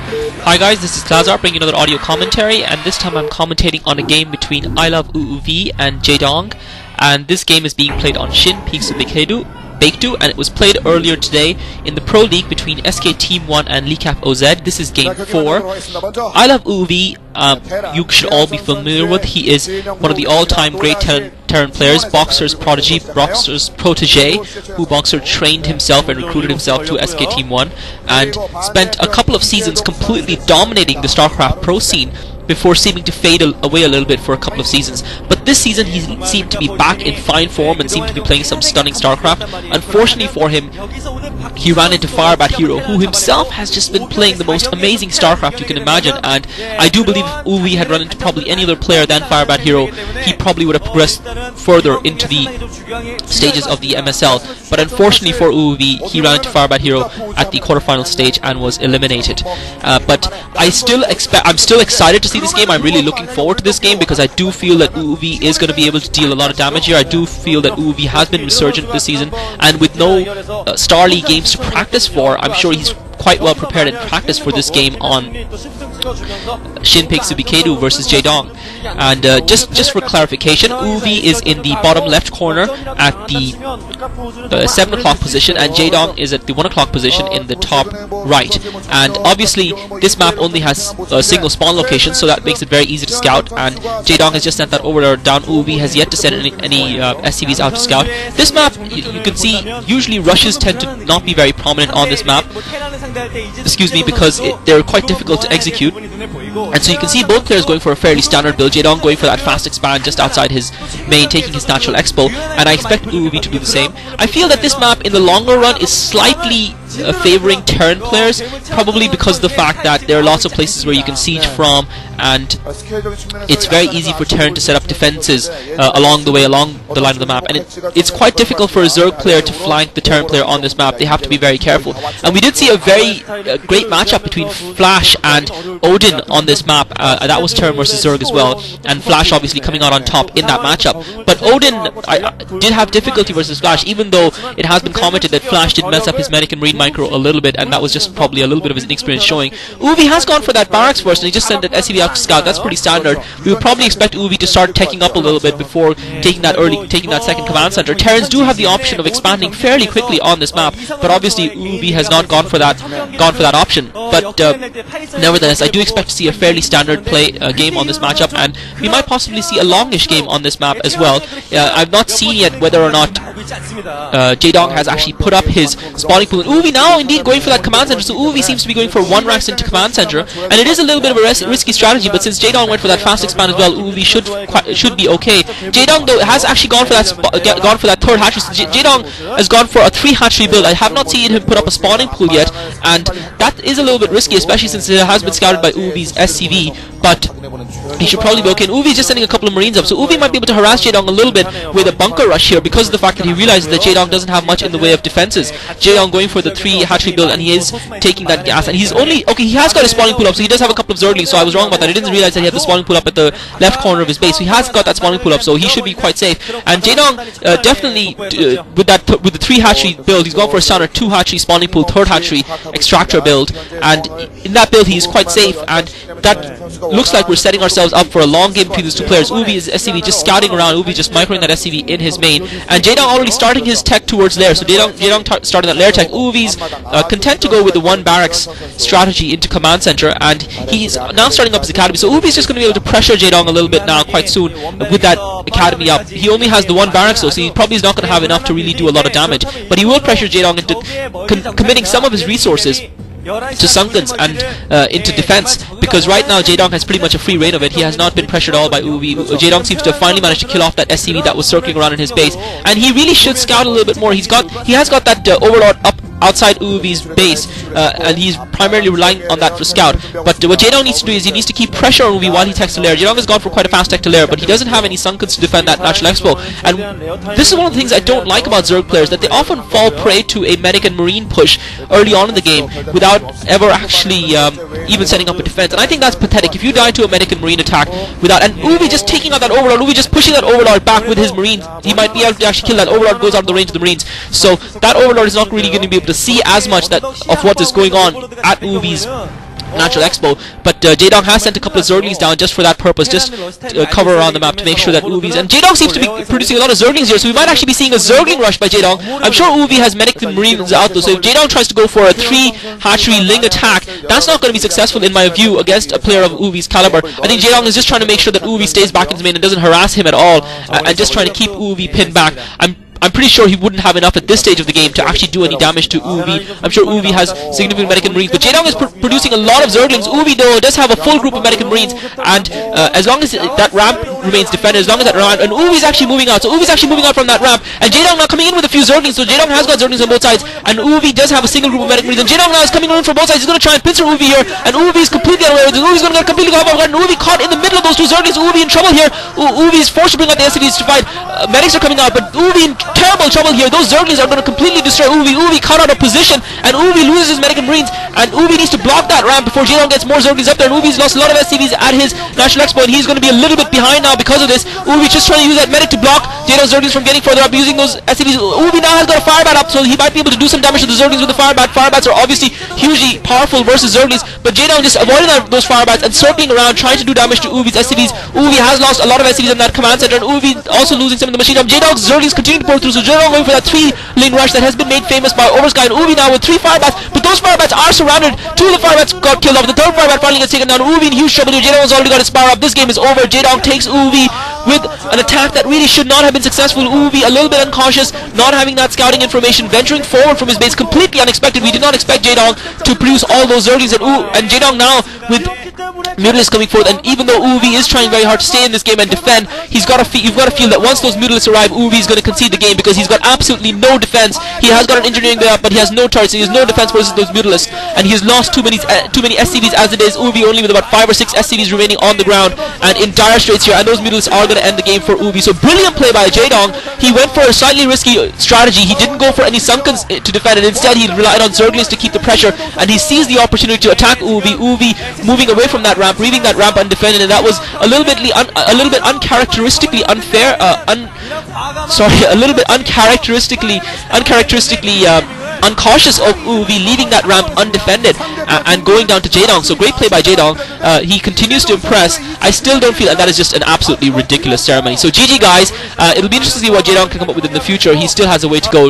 Hi guys, this is Klazart bringing another audio commentary, and this time I'm commentating on a game between IloveOov and Jaedong, and this game is being played on Shin peaks of Baekdu, and it was played earlier today in the Pro League between SKT1 and Lecaf Oz. This is game 4. IloveOov, you should all be familiar with. He is one of the all-time great Terran players, Boxer's prodigy, Boxer's protege, who Boxer trained himself and recruited himself to SKT1 and spent a couple of seasons completely dominating the StarCraft Pro scene before seeming to fade away a little bit for a couple of seasons. But this season he seemed to be back in fine form and seemed to be playing some stunning StarCraft. Unfortunately for him, he ran into Firebat Hero, who himself has just been playing the most amazing StarCraft you can imagine, and I do believe if Uvi had run into probably any other player than Firebat Hero, he probably would have progressed further into the stages of the MSL. But unfortunately for Uvi, he ran into Firebat Hero at the quarterfinal stage and was eliminated. But I'm still excited to see this game. I'm really looking forward to this game because I do feel that Uvi is going to be able to deal a lot of damage here. I do feel that Uvi has been resurgent this season, and with no Star League games to practice for, I'm sure he's quite well prepared in practice for this game on Shin Peaks of Baekdu versus Jaedong. And just for clarification, Uvi is in the bottom left corner at the 7 o'clock position, and Jaedong is at the 1 o'clock position in the top right. And obviously this map only has a single spawn location, so that makes it very easy to scout, and Jaedong has just sent that overlord down. Uvi has yet to send any SCVs out to scout. This map, you can see, usually rushes tend to not be very prominent on this map, because they're quite difficult to execute. And so you can see both players going for a fairly standard build. Jaedong going for that fast expand just outside his main, taking his natural expo, and I expect Uvi to do the same. I feel that this map in the longer run is slightly favouring Terran players, probably because of the fact that there are lots of places where you can siege from, and it's very easy for Terran to set up defences along the line of the map, and it's quite difficult for a Zerg player to flank the Terran player on this map. They have to be very careful. And we did see a very great matchup between Flash and Odin on this map. That was Terran versus Zerg as well, and Flash obviously coming out on top in that matchup. But Odin did have difficulty versus Flash, even though it has been commented that Flash did mess up his Medic and Marine micro a little bit, and that was just probably a little bit of his inexperience showing. Uvi has gone for that barracks first, and he just sent that SCV out to scout. That's pretty standard. We would probably expect Uvi to start teching up a little bit before taking that second command center. Terrans do have the option of expanding fairly quickly on this map, but obviously Uvi has not gone for that option. But nevertheless, I do expect to see a fairly standard game on this matchup, and we might possibly see a longish game on this map as well. I've not seen yet whether or not Jaedong has actually put up his spawning pool. And Uvi now indeed going for that command center, so Uvi seems to be going for 1 ranks into command center, and it is a little bit of a risky strategy, but since Jaedong went for that fast expand as well, Uvi should be okay. Jaedong though has actually gone for that third hatchery. So Jaedong has gone for a 3 hatchery build. I have not seen him put up a spawning pool yet, and that is a little bit risky, especially since it has been scouted by Uvi's SCV, but he should probably be okay. And Uvi is just sending a couple of Marines up, so Uvi might be able to harass Jaedong a little bit with a bunker rush here because of the fact that he realizes that Jaedong doesn't have much in the way of defenses. Jaedong going for the 3 hatchery build, and he is taking that gas, and he's only he has got a spawning pool up, so he does have a couple of Zerglings, so I was wrong about that. I didn't realize that he had the spawning pool up at the left corner of his base, so he has got that spawning pool up, so he should be quite safe. And Jaedong definitely with the 3 hatchery build, he's gone for a standard 2 hatchery spawning pool, 3rd hatchery extractor build, and in that build he is quite safe, and that looks like we're setting ourselves up for a long game between these two players. Uvi is SCV just scouting around, Uvi just microing that SCV in his main, and Jaedong already starting his tech towards lair, so Jaedong starting that lair tech. Uvi's content to go with the 1 barracks strategy into command center, and he's now starting up his academy, so Uvi's just going to be able to pressure Jaedong a little bit now quite soon with that academy up. He only has the 1 barracks though, so he probably is not going to have enough to really do a lot of damage, but he will pressure Jaedong into committing some of his resources to Sunkens and into defense, because right now Jaedong has pretty much a free reign of it. He has not been pressured at all by Uvi. Jaedong seems to have finally managed to kill off that SCV that was circling around in his base, and he really should scout a little bit more. He has got that overlord up outside Uvi's base, and he's primarily relying on that for scout. But what Jaedong needs to do is he needs to keep pressure on Uvi while he techs to lair. Jaedong has gone for quite a fast tech to lair, but he doesn't have any Sunkens to defend that natural expo. And this is one of the things I don't like about Zerg players, that they often fall prey to a medic and marine push early on in the game without ever actually even setting up a defense. And I think that's pathetic. If you die to a medic and marine attack without, and Uvi just taking out that overlord, Uvi just pushing that overlord back with his marines, he might be able to actually kill that overlord, goes out of the range of the marines. So that overlord is not really going to be able to see as much of what is going on at Uvi's Natural Expo, but Jaedong has sent a couple of Zerglings down just for that purpose, just to cover around the map to make sure that UOV's, and Jaedong seems to be producing a lot of Zerglings here, so we might actually be seeing a Zergling rush by Jaedong. I'm sure UOV has medic the Marines out though, so if Jaedong tries to go for a 3 hatchery Ling attack, that's not going to be successful in my view against a player of UOV's caliber. I think Jaedong is just trying to make sure that UOV stays back in his main and doesn't harass him at all, and just trying to keep UOV pinned back. I'm pretty sure he wouldn't have enough at this stage of the game to actually do any damage to UOV. I'm sure UOV has significant medic and marines, but Jaedong is producing a lot of Zerglings. UOV though does have a full group of medic and marines, and as long as that ramp remains defended, as long as that ramp, and UOV is actually moving out, so UOV is actually moving out from that ramp, and Jaedong now coming in with a few Zerglings, so Jaedong has got Zerglings on both sides, and UOV does have a single group of medic marines, and Jaedong now is coming in from both sides. He's going to try and pincer UOV here, and UOV is completely unaware of this. UOV is going to get completely caught off guard, and UOV caught in the middle of those two Zerglings. UOV in trouble here. UOV is forced to bring out the SCVs to fight. Medics are coming out, but UOV in terrible trouble here. Those Zerglings are going to completely destroy UOV. UOV caught out of position, and UOV loses his medic and marines, and UOV needs to block that ramp before Jaedong gets more Zerglings up there, and UOV's lost a lot of SCVs at his National Expo, and he's going to be a little bit behind now because of this. UOV just trying to use that medic to block Jaedong's Zerglings from getting further up, using those SCVs. UOV now has got a Firebat up, so he might be able to do some damage to the Zerglings with the Firebat. Firebats are obviously hugely powerful versus Zerglings, but Jaedong just avoiding those Firebats and circling around, trying to do damage to UOV's SCVs. UOV has lost a lot of SCVs in that command center, and UOV also losing some of the machine gun. Jaedong's Zerglings continue to pour through, so Jaedong going for that 3-lane rush that has been made famous by Oversky, and UOV now with 3 Firebats, but those Firebats are surrounded. 2 of the Firebats got killed off. The 3rd Firebat finally gets taken down. UOV in huge trouble here. Jaedong has already got his power up. This game is over. Jaedong takes UOV with an attack that really should not have been successful. UOV a little bit uncautious, not having that scouting information, venturing forward from his base completely unexpected. We did not expect Jaedong to produce all those Zerglings, and Jaedong now with Mutalisks coming forth, and even though UOV is trying very hard to stay in this game and defend, you've got to feel that once those Mutalisks arrive, UOV is going to concede the game because he's got absolutely no defense. He has got an engineering there, but he has no turrets, so he has no defense versus those Mutalisks, and he has lost too many SCVs as it is. UOV only with about 5 or 6 SCVs remaining on the ground, and in dire straits here, and those Mutalisks are going to end the game for UOV. So brilliant play by Jaedong. He went for a slightly risky strategy. He didn't go for any Sunkens to defend, and instead he relied on Zerglings to keep the pressure, and he seized the opportunity to attack UOV. UOV moving away from that ramp, leaving that ramp undefended, and that was a little bit uncharacteristically unfair. A little bit uncharacteristically uncautious of UOV leaving that ramp undefended and going down to Jaedong. So great play by Jaedong. He continues to impress. I still don't feel, and that is just an absolutely ridiculous ceremony. So GG guys. It'll be interesting to see what Jaedong can come up with in the future. He still has a way to go.